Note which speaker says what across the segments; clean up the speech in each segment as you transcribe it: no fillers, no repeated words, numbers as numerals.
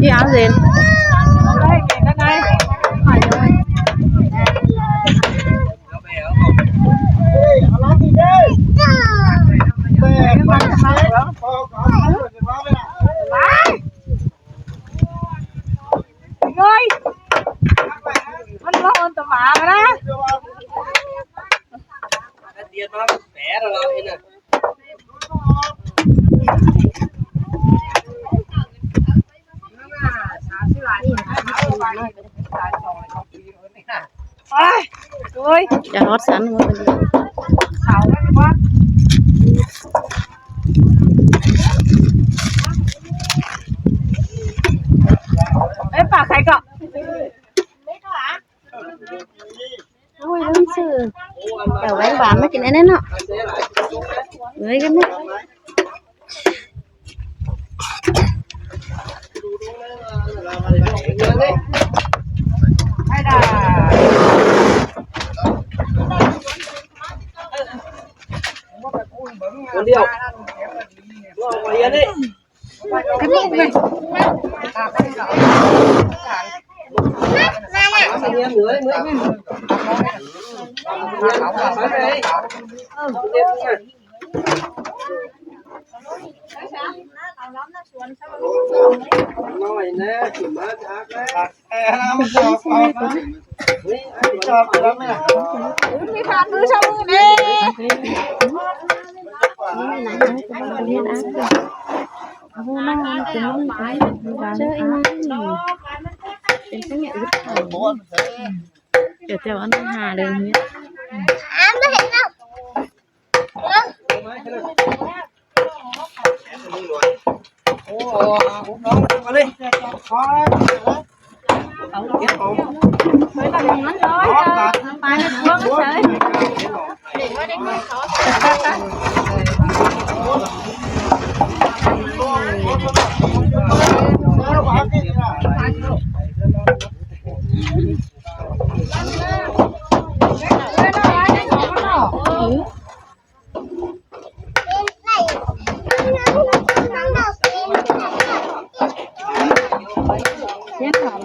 Speaker 1: cái áo gì
Speaker 2: ơi mình lo hơn tụi bà rồi đó
Speaker 3: tiền nó khỏe rồi đó nè
Speaker 2: ơi
Speaker 1: chả hót sẵn một bên
Speaker 2: xào quá em bà khai cọ
Speaker 1: ôi lắm sự kiểu bánh bán nó cái này nó với cái này
Speaker 2: hay là
Speaker 3: con điệu ngoài yên đi
Speaker 2: cái bụng này
Speaker 3: anh em nữa nữa nói nè chỉ mới thác đấy
Speaker 2: cái phạt cứ sao đi
Speaker 1: chơi cái nhẹ rất kiểu theo ăn hà đường nhé
Speaker 3: ô uống đó qua đi
Speaker 2: mới là mình nói mai nó xuống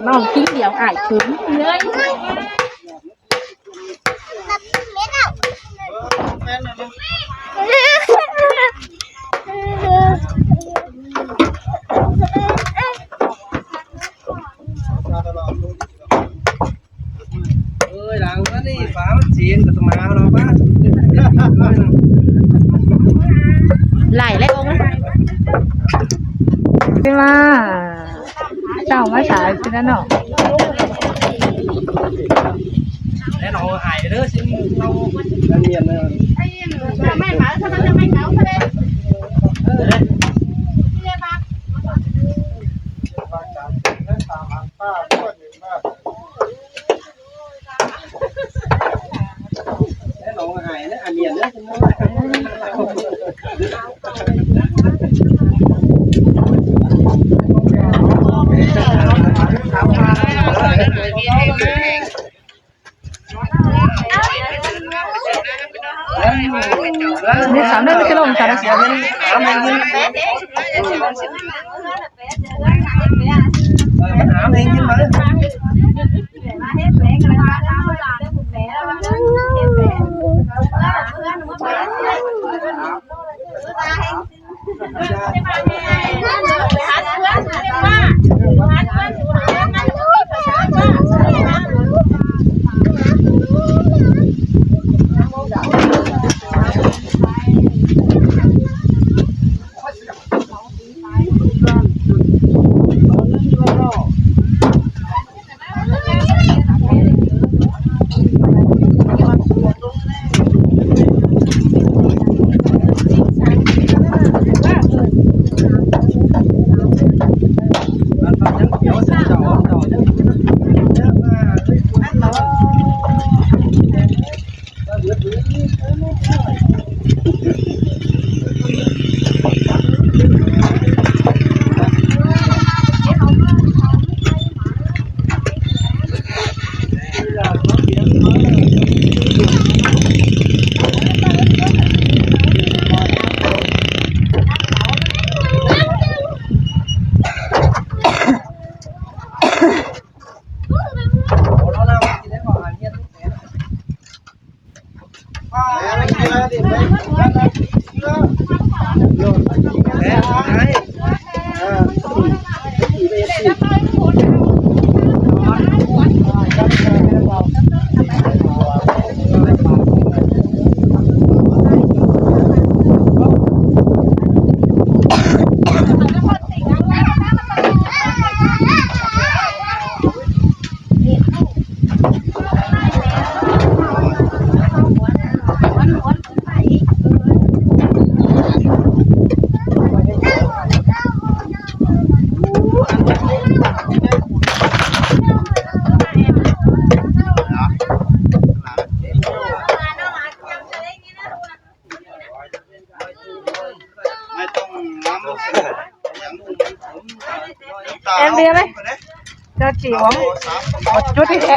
Speaker 2: nó
Speaker 1: nó kín đèo ải cứng
Speaker 2: chơi
Speaker 3: ơi làm cái đi phá chuyện của tụi mà đâu quá
Speaker 1: lại lấy ông
Speaker 2: đi mà sao mà xài cho nó nọ
Speaker 3: để nó hại đứa xin lâu ăn miền này
Speaker 2: mày mở sao tao cho mày nấu cái đi
Speaker 3: để nó hại nó ăn miền nữa
Speaker 2: đi sắm đây cái lồng sắm
Speaker 3: ám hình chứ mà
Speaker 2: เอ็มเบียร์ไหมจะจี๋วจุดที่แท้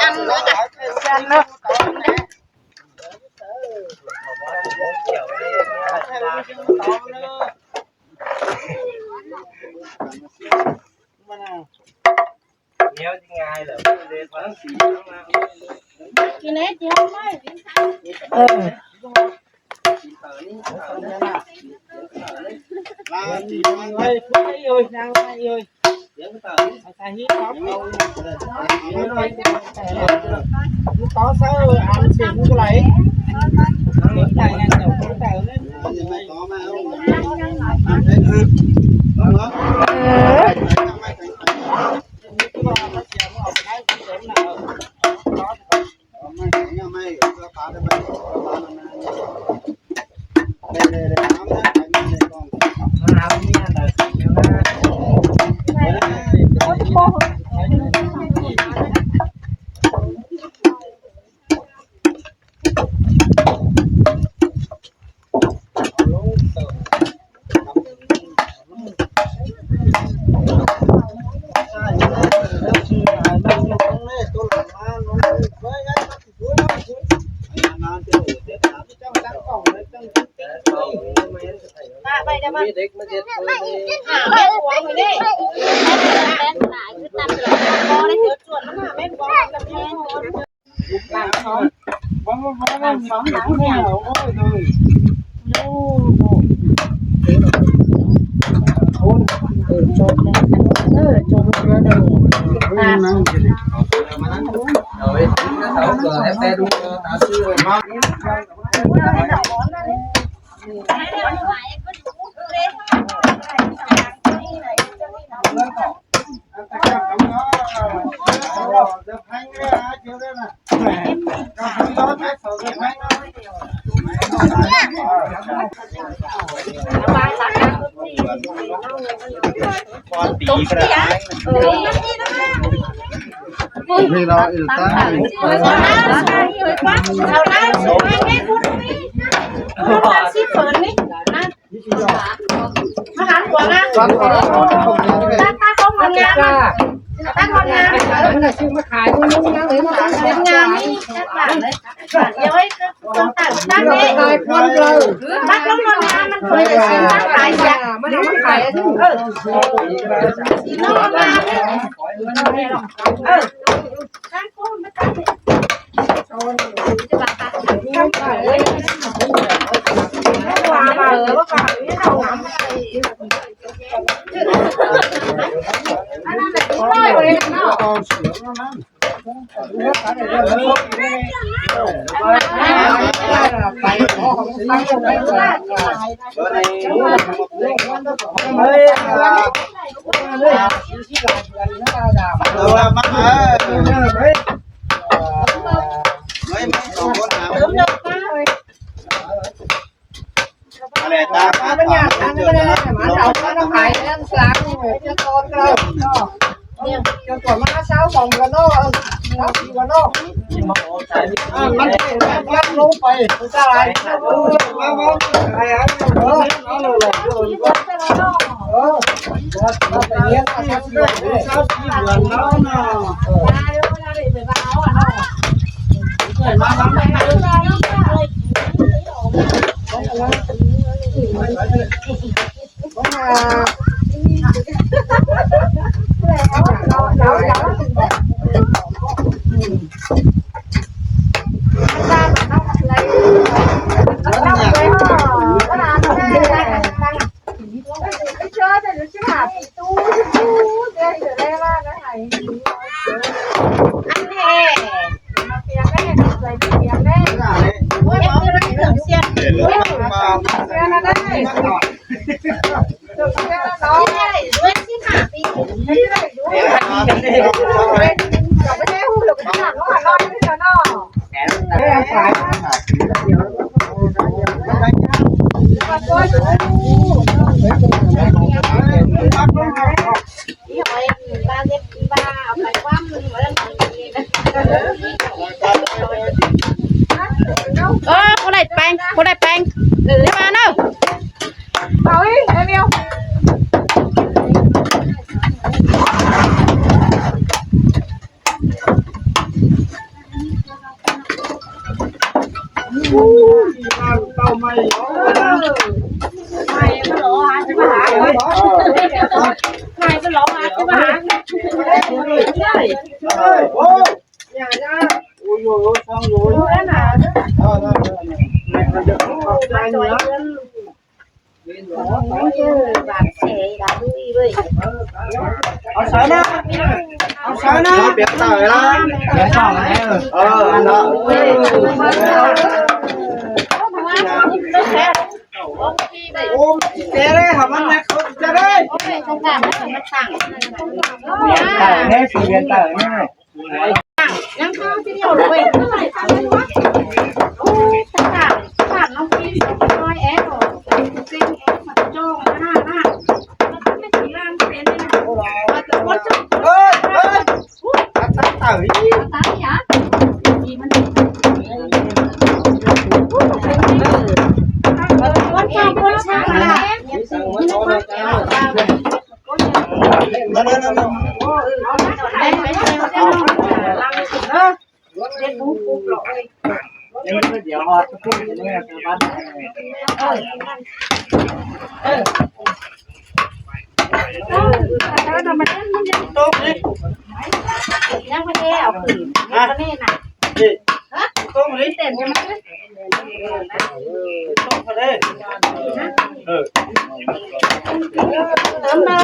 Speaker 2: อันเนาะอันเนาะ
Speaker 3: เนี้ยยังไงเหรอกินไหนจี๋วไหมcó sao ăn xịn cái này những cái này nhiều cái tàu lên có màเด็กมาเจ็ดคนเลยแม่หัวไปดิแม่หลายคือตัดคอเลยเดือดจวดมันหาแม่หัวแบบแม่หลังสองหลังสองหลังเนี่ยโอ้ยดูโอ้โจมเลยโจมเลยเด้อมานั่งกินมานั่งดูเฮ้ยเขาเกิดแต่ดูหาซื้อมาตีกระไรนี่เราอิลต้าเราได้สวยแม่คุณนี่ตัดสิเปิดนี่นะมาหันหัวนะตั้งกล้องงานตั้งงานมันจะซื้อมาขายนุ่งๆนะหรือมาตั้งเป็นงานนี่แค่บาทเลยเดี๋ยวให้คนต่างตั้งนี่ตั้งกล้องงานมันควรจะซื้อตั้งขายจ้ะมันเอามาขายที่น้องมาตั้งกล้องมาตั้งจะตัดตัดเลยว่ามาเลยว่าก่อนนี่เราหาอันนั้นเลยร้อยเลยเนาะไปขอของตั้งไปอะไรตาไม่ยากอันนี้ไม่ได้มาเราต้องขายเรื่องสลักจะโตเราเนี่ยจะกดมาเช้าส่งกันเนาะเช้าสี่กันเนาะมันยัดลงไปจะอะไรอะไรอ่ะไปเลี้ยงเช้าสี่เดือนแล้วเนาะ ด้วยที่หาปีไม่ได้ด้วยเราไม่ได้หูหรอกขนาดน้อยน้อยไม่ใช่น้อนี่หอยปลาเล็บปลาเอาไปคว่ำมันเหมือน
Speaker 1: cô này bang đi mà đâu
Speaker 2: เอาดิไอ้เมียว
Speaker 4: เอาใส่นะเปียกตาเลยนะเปียกตาเลยอันนั้นโอ้เจ๊เลยทำมันนะเขาจะได้เนี่ยสีเปียกตาเนี่ย
Speaker 3: ยังข้าวที่เดียวเลยต่างน้องพี่น้อยแอ๊ดจริงแอ๊ดมันจ้องหน้าไม่ถึงร่างเป็นเลยนะว่าจะว่าจะ
Speaker 4: ตาอี
Speaker 3: ตายอ่ะดีมันวันข้าวคนช้างอะไร
Speaker 4: เดี๋ยวหอดทุกคนเนี่ยบ้าน
Speaker 3: ยังไม่ได้เอาขืนยังไม่ได้น่ะ
Speaker 4: ต้องเลย
Speaker 3: เต้นยังไม่ได้
Speaker 4: ต้องไปเลย
Speaker 3: เติมมา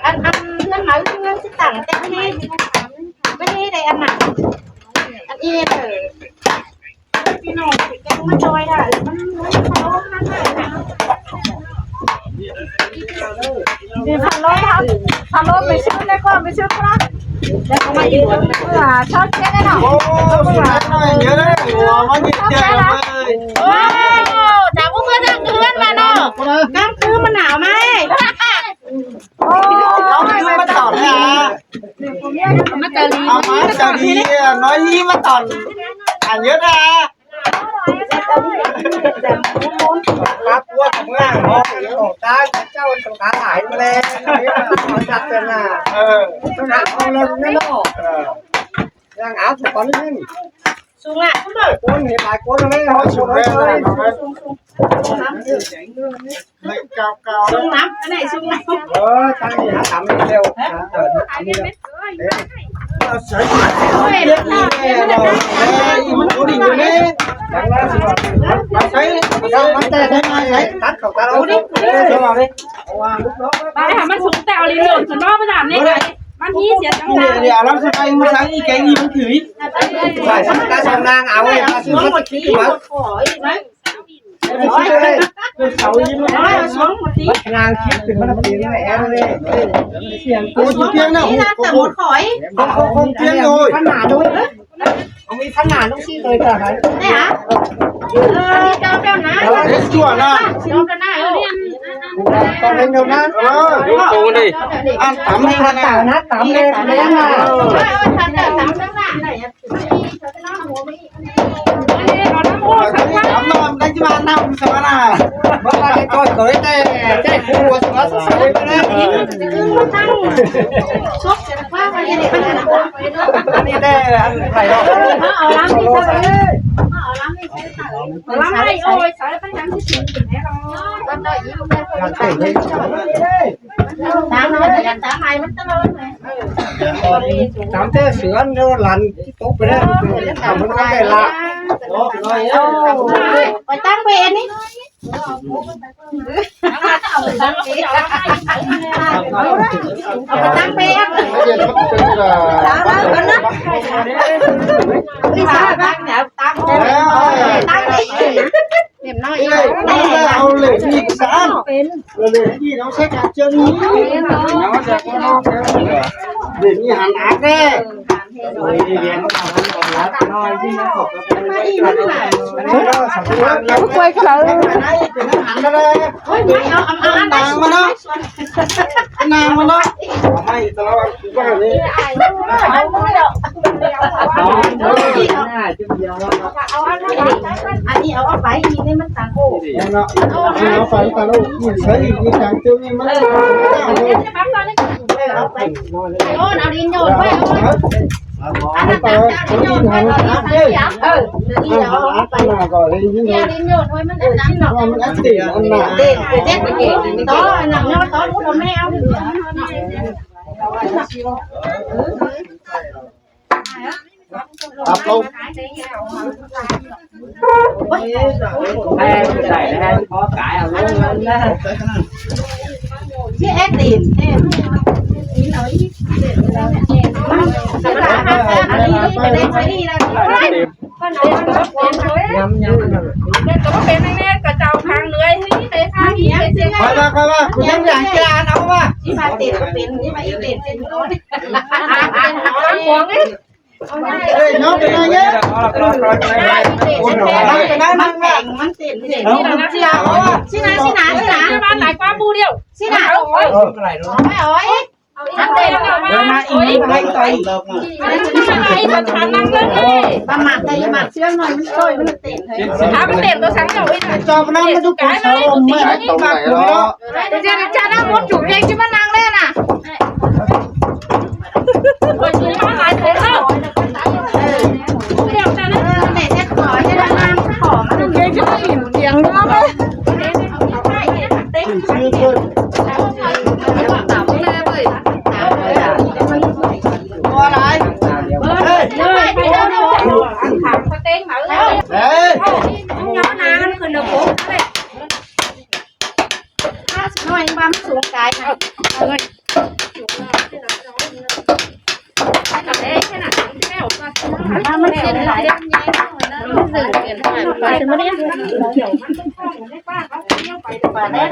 Speaker 3: อันนั้นหมายถึงนั่นที่ต่างแต่ไม่ได้ได้อันหนักอันนี้เลยพี่น้องแกมันจอยได้มันเขาข้างหน้า
Speaker 2: มีพันล้อไปซื้อได้ก็ไปซื้อครับแล้วเขามายืนชอบแค่ได้หรอ
Speaker 4: โอ้สุดยอดเลยเยอะเลยหัวมันยิ่งเจ๋งเลย
Speaker 3: โอ้จากพวกเพื่อนกลางคืนมาเนาะกลางคืนมันหนาวไหม
Speaker 4: เราไม่มาต่อเลย
Speaker 3: มาเจอลี
Speaker 4: เอามาจะดีน้อยยี่มาต่ออ่านเยอะนะรับว่าทำงานเนาะตาเจ้าตาหายมาแล้วจัดเป็นน่ะต้องหาเอาเราไม่นอกยังเอาสุกก่อนนิดนึง
Speaker 3: สูงอ่ะคุณบอก
Speaker 4: ก้นเห็นหลายก้นเลยเขาสุกเลยเก่า
Speaker 3: สูงน้ำอันไหนสูงน้ำ
Speaker 4: ตั้งนี่หาทำให้เร็วใส่เยอะนี่เรามันโดนอีกเลยมาใช้เรามันแต่ได้มาใช้ตัดเขาตัดเอาดิเชื่อมาดิ
Speaker 2: ไปหามันสูงแต่เอาลิ้นหล่นส่วนนอกไปถามเนี่ยมันที่เสียจังเลย
Speaker 4: เดี๋ยวเราจะไปมาใช้อีแกงอีมันถือใช่ตาชำนางเอาเลยมาซื้อมาขี้มาเขายิ้มงานคิดถึงมันเพียงไงแอนเลยเสียงกูเพียงนะ
Speaker 3: แต่หมดข่อย
Speaker 4: คงเพียงเลย
Speaker 2: ขนาดด้วยเอามีขนาดต้องชี้เลยค่ะ
Speaker 3: นี่ฮะเจ้านะ
Speaker 4: ชั่วนะ
Speaker 3: เจ้านะเรียน
Speaker 4: ตอนเล่นเดี๋ยวนั้นดูโตดิอ่านต่ำให้ขนาดนะต่ำเลยนะ
Speaker 3: ต่ำทั้งหน้าไหนอ่ะ
Speaker 4: ต่ำนอนได้จะมานั่งสมานาเมื่อไรก็เกิดได้ครัวสมาสวยไปเลย
Speaker 3: ตั้งชกจะว่าไปยังไงไปนะ
Speaker 4: นี่ได้อันไทยเรา
Speaker 3: เอาล้างที่ใช่เอาล้างที่ใช่
Speaker 2: ล้างให้โอ้ยสายไปยังที่ถึงถึงแน่นอน
Speaker 3: ก็ได้ยิ้มได้คนต่างตามเลยกันตามใหม่มันตลอดเลย
Speaker 4: ตามเจ้าเสือเดี๋ยวหลันที่ตกไปได้ทำมันได้ละ
Speaker 3: ไปตั้งเบนนี่เอาไปตั้งเบนเอาไปตั้งเบนพี่สาวตั้งเดี๋ยวตั้งตั้งเลยเดี๋ยวน้อย
Speaker 4: เอาเลยนี่สารเลยนี่เราใช้การเจอนี้เดี๋ยวนี้หันอักแน่
Speaker 2: ผู้ป่วยเขา
Speaker 4: หันมาเลยเอานางมาเนาะนางมาเนาะไม่ตลอดว่านี่
Speaker 3: อันนี้เอาไปอีนี่มันต่างโอ้
Speaker 4: เนาะเอาไปตลอดนี่ใช้นี่การเจอนี่มัน
Speaker 3: เอาไปโยนเอาดินโยนไป
Speaker 4: เอาไปคนที่ทำนี่นี่เอาไปก่อนเลยนี่
Speaker 3: ดินโยนไว้มันอันนั้น
Speaker 4: มันอัดติมันหนา
Speaker 3: เด็กเด็กเก่งต่อหนังเนาะต่อรู้แม่เอา
Speaker 4: อัพลง
Speaker 5: ให้ใส่ให้พอขายเอาลงนั้นนะ
Speaker 3: ที่แอดดินอันนี้เป็นเด็กไม่ดีนะ
Speaker 5: ย้ำ
Speaker 2: เด็กก็มาเป็นแม่กระเจ้าทางเลื้อยที่ไปทางนี้เป็นเสียง
Speaker 4: ไปว่าคุณยังอยากแกนเอาว่า
Speaker 3: ที่มาเด็ดเป็นที่มาอีเด็ดเป็นโน่น
Speaker 2: ห่วงนี่
Speaker 4: เอ้ยน้องเป็นอะไรเนี่ย
Speaker 3: มันแข็งมันเต็มเต็มนี่นะที่เราที่นาที่นาที่นา
Speaker 2: บ้านหลายกว่าบูเดียว
Speaker 3: ที่นา
Speaker 5: อะไรรู้
Speaker 3: ไม่อ้อย
Speaker 2: อันเดียวมาอีกไปต่อยไอ้มันฉันนั่งเลย
Speaker 3: ประมาทใจประมาทเชื่อหน่อยมันช่วยมันเต็มเลย
Speaker 2: ถ้ามันเต็มตัวสังเกตไว้
Speaker 4: จอบนั่งมาดูการสารมไม่ตรงไหนเนาะ
Speaker 2: เดี๋ยวจะนั่งรถจุ๋มเองที่มันนั่งเล่นน่ะไปซื้อมาหลายคนแล้วเดี๋ยวจะนั่ง
Speaker 3: เด็ดจะขอจะนั่งขอมัน
Speaker 2: เองจะไม่อิ่มเตียงแล้วไหม
Speaker 4: ชื่อคน
Speaker 3: ตัวอะไรเลยไปแล้วเนาะ
Speaker 2: ขับสเต็งมาแล้ว
Speaker 4: เฮ้ย
Speaker 2: ย้อนน้ำขึ้นเดือดโผล่เลย
Speaker 3: 50หน่อยความสูงกายค่ะ
Speaker 2: กับเอ๊ะขนาดนี้แม่บอกว่า
Speaker 3: มันเต็มหลายมันสื่อเกินไปถึงไม่ได้
Speaker 2: เดี๋ยวมันต้องเข้าได้ป้าเขาเที่ยวไป
Speaker 3: ป่าแน่